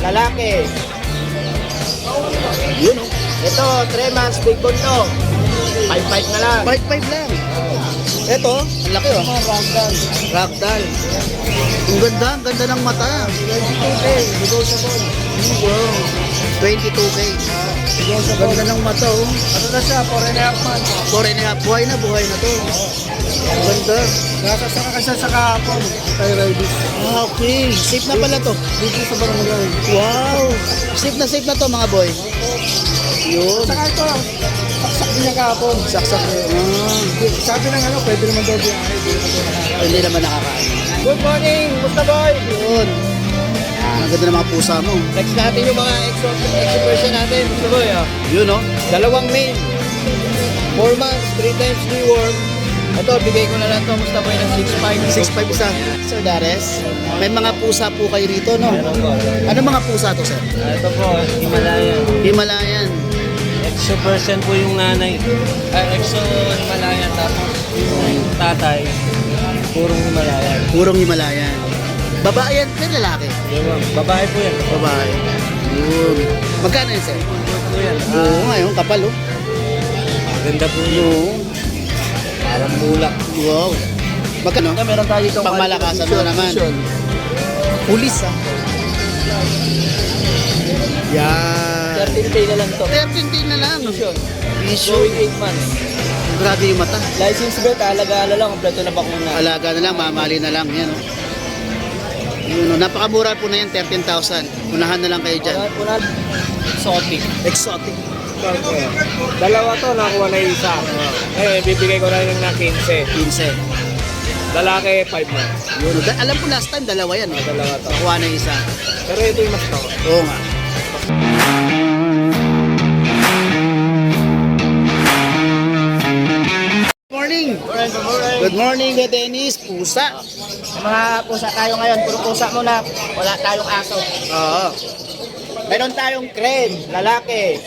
lalaki. Yun o. Ito, 3 months, big bone to. 5-5 na lang. 5-5 lang. Ito, ang laki o. Ragdoll. Ragdoll. Ang ganda ng mata. 22K, negotiable. Wow. 22K. Ganda ng mata o. Ano na siya, 4.5 months. 4.5. Buhay na to. Ganda. Nasasaka ka siya sa kahapon. Anti-rabies. Okay. Safe na pala to. Dito sa barangay. Wow. Safe na to mga boy. Yun. Saka ito, saksak din niya kahapon. Saksak. Sabi ng ano, pwede naman daw biyahe. Hindi naman nakakain. Good morning, Musta Boy? Yun. Ang ganda ng mga pusa mo. Next natin yung mga exhibition natin, Musta Boy. Yun o. Dalawang main. 4 months, 3 times deworm. Ito, bigay ko na lang ito, Musta Boy, ng 6.5. 6.5 isa. Sir Dares, may mga pusa po kayo rito, no? Ano mga pusa to, sir? Ito po, Himalayan. Himalayan. Exo version po yung nanay. Exo Himalayan. Tapos yung tatay, purong Himalayan. Purong Himalayan. Babae yan, pero lalaki. Babae po yan. Babae. Yun. Magkano yan, sir? Po yan. Oo nga, yung kapal, oh. Ganda po yung parang bulak. Wow. Magkano? Meron tayo itong Pangmalakasan mo naman. Pulis, ah. Yan. 13K na lang ito. 13 din na lang. Vision. Vision. Showing 8 months. Grabe yung mata. License bet, alaga-ala lang, kompleto na bakuna. Alaga na lang, mamali na lang. Yan, oh. Yun, oh. Napakamura po na yan, 13,000. Unahan na lang kayo dyan. Puna, exotic. Exotic. Dalawa to, nakuha na isa. Bibigay ko na yung na 15. 15. Lalaki, 5 months. Yun, oh. Alam ko last time, dalawa yan. Oh. Dalawa to. Nakuha na isa. Pero ito yung mas to. Oo nga. Morning. Good morning, Kuya Dennis. Pusa. Mga pusa tayo ngayon, puro pusa muna. Wala tayong aso. Oo. Meron tayong crane, lalaki.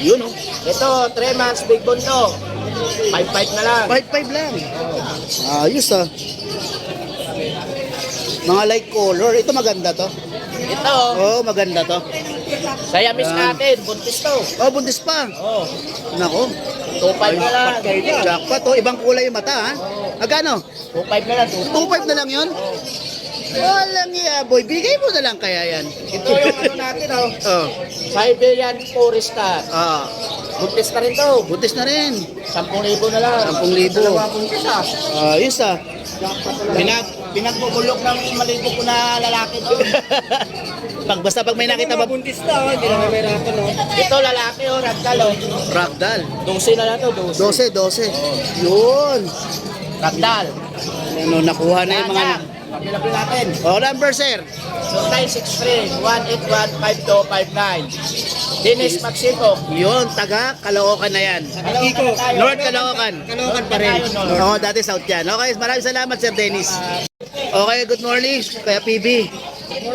Yun, oh. Ito, 3 months, big bone to. 5-5 na lang. 5-5 lang. Ayos, ah. Mga light color. Ito maganda to. Ito, Oo, maganda to. saya miss natin, buntis to. Oh, buntis pa. Oh, Nako. 2.5 na lang. Jackpot, oh. Ibang kulay yung mata, ha? Magkano? 2.5 na lang. 2.5 na lang yun? Walang iya, boy. Bigay mo na lang kaya yan. Ito yung ano natin, oh. Oh. Siberian Forester. Ah, Buntis na rin to. buntis na rin. 10,000 na lang. 10,000. Dalawa buntis ah. Ayos, ah. Pinagbubulok ng maligo ko na lalaki doon. Basta pag may nakita ba, buntis na, hindi na mahirapan, no? Ito lalaki, oh, ragdoll, oh. ragdoll. 12 na lang to, 12. 12. Yun. Ragdoll. Ano, nakuha na yung mga... Pagpilapin natin. Oh, number, sir. 0963-181-5259. Dennis Maxito. Yun, taga Caloocan na yan. Kiko. North Caloocan. Caloocan pa rin. Oo, dati South yan. Okay, maraming salamat, Sir Dennis. Okay, good morning, Kuya PB.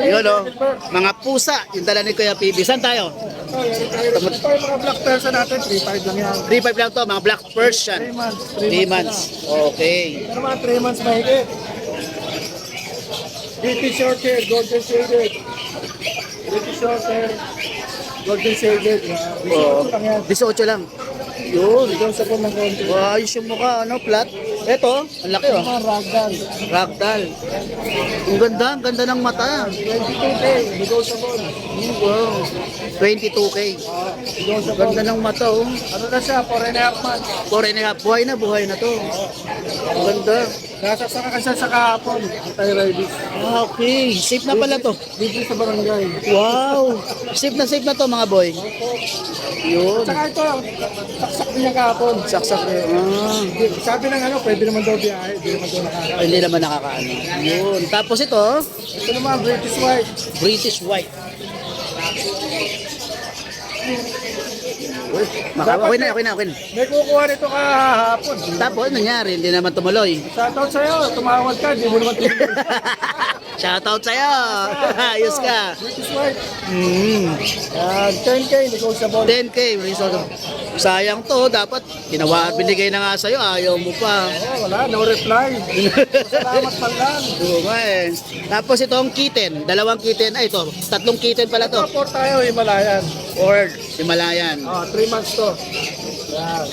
Yun, oh. Mga pusa, yung dala ni Kuya PB. Saan tayo? Ito yung mga black person natin, 3.5 lang yan. 3.5 lang to, mga black Persian. 3 months. 3 months. Okay. Pero mga 3 months mahigit. British short hair, golden shaded. British short hair, golden shaded. Oo. 18 lang yan. 18 lang. Yun. Doon sa po ng konti. Wow, ayos yung mukha, ano, flat. Ito, ang laki, oh. Mga ragdoll. Ragdoll. Ang ganda ng mata. 22K, negotiable. Wow. 22K. Negotiable. Ganda ng mata, oh. Ano na siya, 4.5 months. 4.5. Buhay na to. Ang ganda. Nasasaka ka siya sa kahapon. Anti-rabies. Okay. Safe na pala to. Dito sa barangay. Wow. Safe na to, mga boy. Yun. Saka ito, saksak din niya kahapon. Saksak. Sabi ng ano, pwede naman daw biyahe. Hindi naman daw nakaka. Hindi naman nakakaano. Yun. Tapos ito, Ito naman, British White. British White. Uy, okay na. May kukuha nito kahapon. Tapos, nangyari, hindi naman tumuloy. Shoutout sa'yo, tumawag ka, di mo naman tinigil. Shoutout sa'yo. Ayos ka. British White. Mm. 10K, negotiable. 10K. Sayang to. Dapat binigay na nga sa'yo. Ayaw mo pa. Oh, wala, no reply. Salamat man lang. Oo nga eh. Tapos itong kitten. Dalawang kitten. Ay, ito. Tatlong kitten pala to. Report tayo, Himalayan. Or Himalayan. 3 months to. Yan.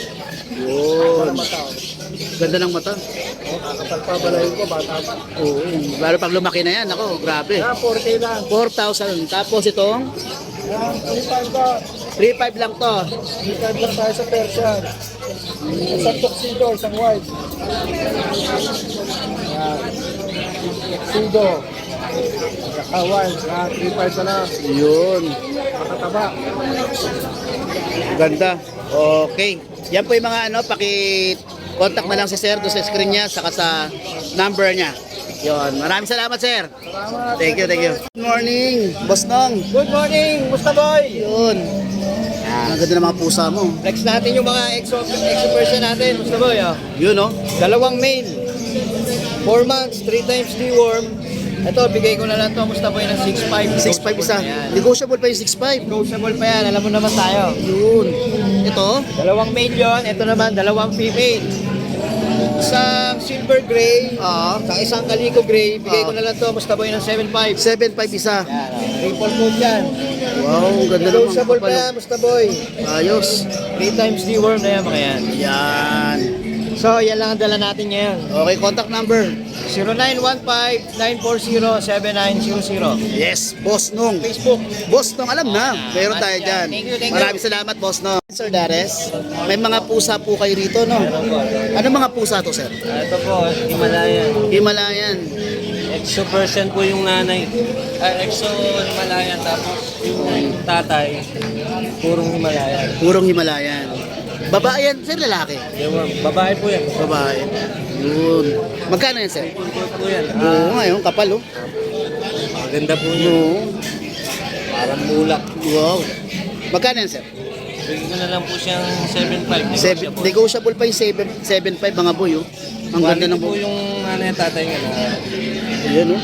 Yun. Mata. Ganda ng mata. Kakapal pa balayin ko, bata pa. Oo. Lalo pag lumaki na yan. Ako, grabe. Yan, 4K lang. 4,000. Tapos itong Yan, 3 ka. 3,500 lang to. 3 lang tayo sa Persian. Isang tuxedo, isang white. Yan. Tuxedo. Kawan, 3.5 na lang. Yun. Makataba. Ganda. Okay. Yan po yung mga paki-contact na lang si Sir doon sa screen niya saka sa number niya. Yun. Maraming salamat, Sir. Salamat. Thank you, thank you. Good morning, Boss Nong. Good morning, Musta Boy? Yun. Ang ganda ng mga pusa mo. Flex natin yung mga exo version natin, Musta Boy. Oh. Yun, no? Dalawang male. 4 months, 3 times deworm. Ito, bigay ko na lang to, Musta Boy, ng 6.5. 6.5 isa. Yan. Negotiable pa yung 6.5. Negotiable pa yan, alam mo naman tayo. Yun. Ito, Dalawang male yon, ito naman, dalawang female. Isang silver gray, sa isang calico gray, bigay ko na lang to, Musta Boy, ng 7.5. 7.5 isa. Yan, triple coat yan. Wow, ang ganda naman. Negotiable pa yan, Musta Boy. Ayos. 3 times deworm na yan, mga yan. Yan. So, yan lang ang dala natin ngayon. Okay, contact number. 0915-940-7900. Yes, Boss Nong. Facebook. Boss Nong, alam na. Meron tayo dyan. Thank you, thank you. Maraming salamat, Boss Nong. Sir Dares, may mga pusa po kayo rito, no? Ano mga pusa to, sir? Ito po, Himalayan. Himalayan. Exo Persian po yung nanay. Exo Himalayan. Tapos yung tatay, purong Himalayan. Purong Himalayan. Babae yan, sir, lalaki? Yung babae po yan. Babae. Yun. Magkano yan, sir? Po yan. Oo nga, yung kapal, oh. Maganda po yun. Oo. Parang mulak. Wow. Magkano yan, sir? Bigyan ko na lang po siyang 7.5. Negotiable pa yung 7.5 mga boy, oh. Ang ganda ng po buhok. yung nanay at tatay nga. Ayan, oh.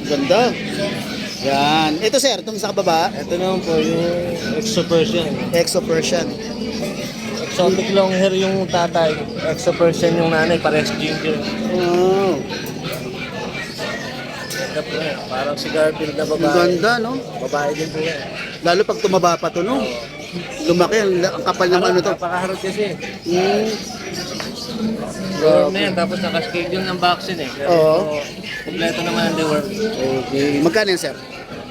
Ganda. Yan. Ito, sir, itong sa kababa, Ito naman po yung Exo Persian. Exo Persian. Exotic long hair yung tatay. Exo Persian yung nanay. Parehas ginger. Wow. Ganda po yan. Parang si Garfield na Ang babae. ganda, no? Babae din po yan. Lalo pag tumaba pa to, no? Lumaki, ang kapal ng ano to. Napakaharot kasi. Mm. Deworm na yan. Tapos nakaschedule ng vaccine eh. Pero Oo. kompleto naman ang deworm. Okay. Magkano yan, sir?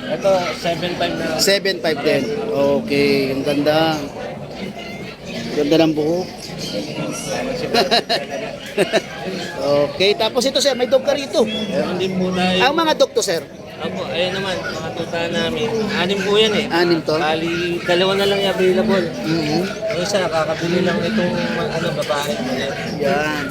Ito, 7.5 na. 7.5 din. Okay, ang ganda. Ganda ng buhok. Okay, tapos ito, sir, may dog ka rito. Meron din po tayo. Ang mga dog to, sir? Opo, ayun naman, mga tuta namin. 6 po yan eh. 6 to? Bali, 2 na lang yung available. Mhm. Yung isa, kakabili lang itong babae. Yan.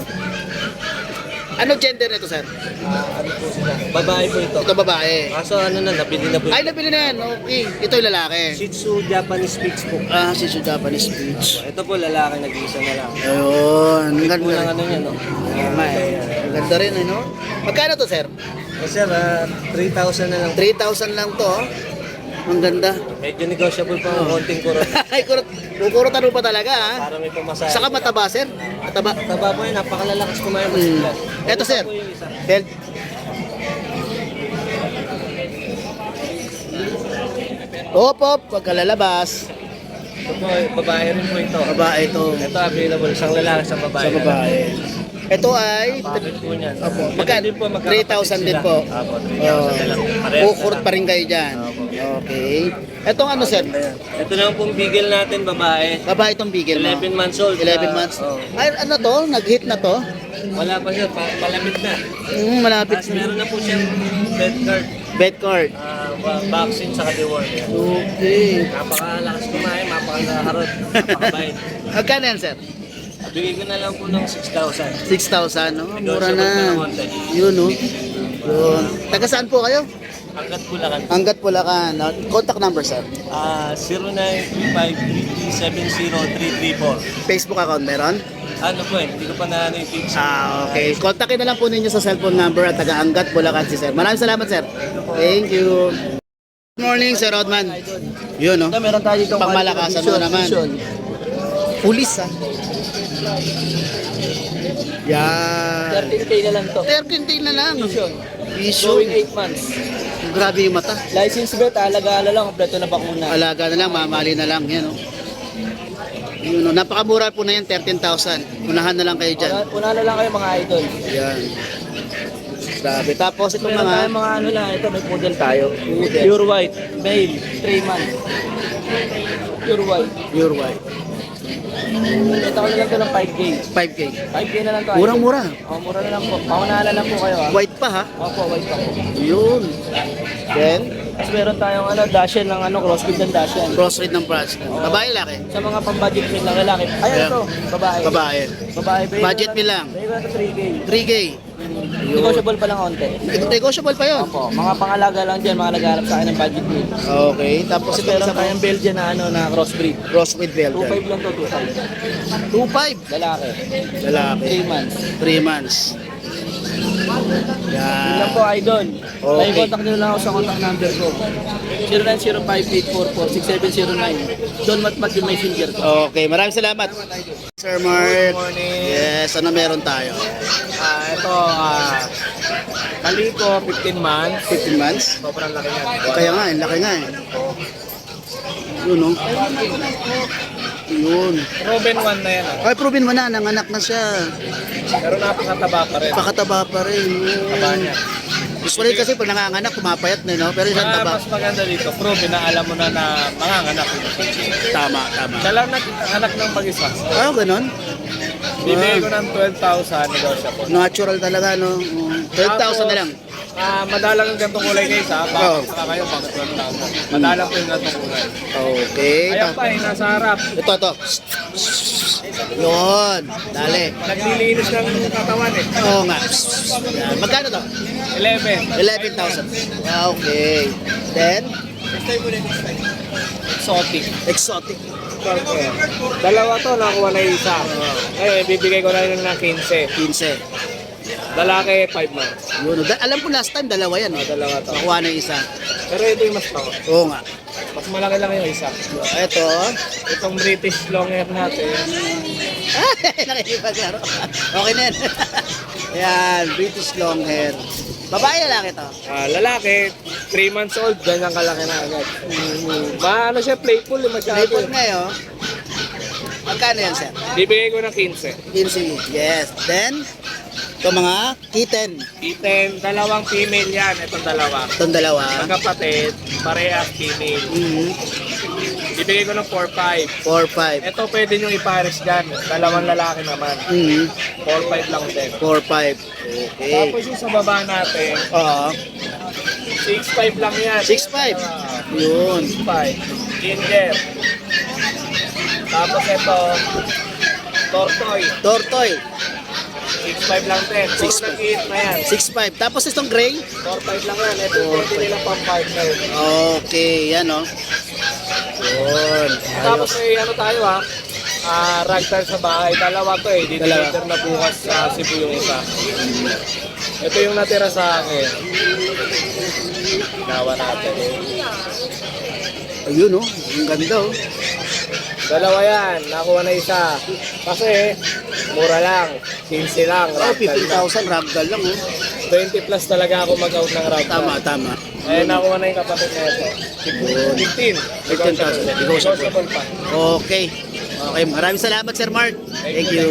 Ano gender nito, sir? Ano po sila? Babae po ito. Ito babae. Kaso ano na, nabili na po. Ay, nabili na yan. Okay. Ito yung lalaki. Shih Tzu Japanese Spitz po. Shih Tzu Japanese Spitz. Ito po lalaki, nag-iisa na lang. Ayun. Ang Po lang ganda. ano niya, no? Tama eh. Ang ganda rin, ano? Magkano to, sir? Sir, 3,000 na lang. 3,000 lang to. Oh. Ang ganda. Medyo negotiable pa ang konting kurot. Ay, kukurutan mo pa talaga, ha? Para may pamasahe. Saka mataba, sir? Mataba. Taba po yun, napakalalakas kumain ng Mm. sila. Eto, sir. Po yung isa. Belt. Op, op. Huwag ka lalabas. Ito po, babae rin po ito. Babae ito. Ito available, isang lalaki, isang babae. Sa babae. Ito ay... Bakit po niyan? Opo. Ganun Magkano? din po, 3,000 din po. Apo, 3,000 Oh. na lang. Parehas Kukurot na pa rin kayo dyan. Opo. Okay. Itong ano, sir? lang. Ito naman pong bigel natin, babae. Babae itong bigel mo. 11 months old. 11 months. Oh. Ay, ano to? Nag-hit na to? Wala pa siya, palamit na. Malapit Tapos meron na po siyang bed card, bed card. vaccine sa deworm. Okay. Napakalakas kumain, napakaharot, napakabait. Magkano yan, sir? Bigay ko na lang po ng 6,000. 6,000, no? Mura Negotiable pa na. ng konti. Yun, no? Yun. Taga saan po kayo? Hanggat Bulacan. Hanggat Bulacan. Contact number, sir. 0935-370-334. Facebook account meron? Ano po hindi ko pa na yung picture. Okay. Kontakin na lang po ninyo sa cellphone number at taga Angat, Bulacan si sir. Maraming salamat, sir. Thank you. Good morning, Sir Rodman. Yun, no? Meron tayo dito Pangmalakasan mo naman. Pulis, ha? Yan. 13K na lang to. 13 na lang. Vision. Vision. 8 months. Grabe yung mata. License bet, alaga-ala lang, kompleto na bakuna. Alaga na lang, mamali na lang. Yan, no? Yun, no? Napakamura po na yan, 13,000. Unahan na lang kayo dyan. Una na lang kayo mga idol. Yan. Grabe. Tapos itong Meron tayo mga mga ano lang, ito may poodle tayo. Poodle. Pure white, male, 3 months. Pure white. pure white. Ito ko na lang ito ng 5K. 5K. 5K na lang to. Murang-mura. Oh, mura na lang po. Paunahan na lang po kayo ha. White pa, ha? Opo, white pa po. Yun. Then, Tapos meron tayong ano, Dashian ng ano, crossbreed ng Dashian. crossbreed ng branch. Babae, laki. Sa mga pang-budget meal ng lalaki. Ayan Yeah. ito, babae. Babae. Babae. Budget meal lang. Bigay ko na ito 3K. 3K. Negotiable pa lang onte. Negotiable pa yun. Opo, mga pangalaga lang dyan, mga naghahanap sa akin ng budget meal. Okay. Tapos Tapos ito meron isa pa tayong Belgian na ano, na crossbreed. crossbreed Belgian. 2.5 lang to, 2.5. 2.5. Lalaki. Lalaki. 3 months. 3 months. Yun Yan. lang po, idol. Okay. May contact nyo lang ako sa contact number ko. 0905-844-6709. Don Matmat yung messenger ko. Okay. Maraming salamat. Sir Mark. morning. Yes. Ano meron tayo? Ito, Kaliko, 15 months. 15 months? Sobrang laki yan. Kaya nga, laki nga eh. Yun, no? Yun. Robin 1 na yan. Ay, proven mo na, nanganak na siya. Pero napakataba pa rin. Pakataba pa rin. Taba niya. Usually kasi pag nanganganak, pumapayat na, no? Pero isang taba. Mas maganda dito, proven na alam mo na na manganganak. Tama, tama. Siya lang anak ng mag-isa. Ah, ganun? Bibigay ko ng 12,000 negotiable. Natural talaga, no? 12,000 na lang. Madalang yung gantong kulay kayo sa Oo. baka kayo pang 12,000. Madalang po yung gantong kulay. Okay. Ayan pa eh, nasa harap. Ito. Yun. Dali. Naglilinis ng katawan eh. Oo nga. Yan. Magkano to? 11. 11,000. Okay. Then, Exotic. exotic. Dalawa to, nakuha na isa. Ngayon, bibigay ko na yun ng 15. 15. Lalaki, 5 months. Yun. Alam ko last time, dalawa yan eh. Dalawa to. Nakuha na yung isa. Pero ito yung mas pako. Oo nga. Mas malaki lang yung isa. Ito. Itong British long hair natin. Nakikipaglaro. Okay na yan. Ayan, British long hair. Babae lalaki to. Lalaki, 3 months old, ganyan kalaki na agad. Maano siya, playful, masyado. Tripod ngayon. Magkano yan, sir? Bibigay ko ng 15. 15. Yes. Then, ito mga kitten. Iten, dalawang female yan, itong dalawa. Itong dalawa. Magkapatid, parehas female. Bibigay ko ng 4-5. 4-5. Ito pwede nyo ipares dyan, dalawang lalaki naman. 4-5 lang din. 4-5. Okay. Tapos yung sa baba natin, Oo. 6-5 lang yan. 6-5. Yun. 6-5. Ginger. Tapos ito, tortoise. Tortoy. 6'5 lang din. 6'5. 6'5 na yan. 6-5. Tapos itong gray. 4'5 lang yan. Ito pwede nila pang partner. Okay. Yan, oh. Yun. Tapos may ano tayo ha. Ragtime sa bahay. Dalawa to eh. Dalawa. Dito na bukas sa Cebu yung isa. Ito yung natira sa akin. Ginawa natin. Ayun, oh. Ang ganda, oh. Dalawa yan. Nakuha na isa. Kasi mura lang. 15 lang. Oh, Ragtime lang. 15,000. Ragdoll lang, oh. 20 plus talaga ako mag-out ng ragtime. Tama, tama. Eh, nakuha na yung kapatid na ito. 15. 15,000. Negotiable pa. Okay. Okay. Maraming salamat, Sir Mark. Thank you.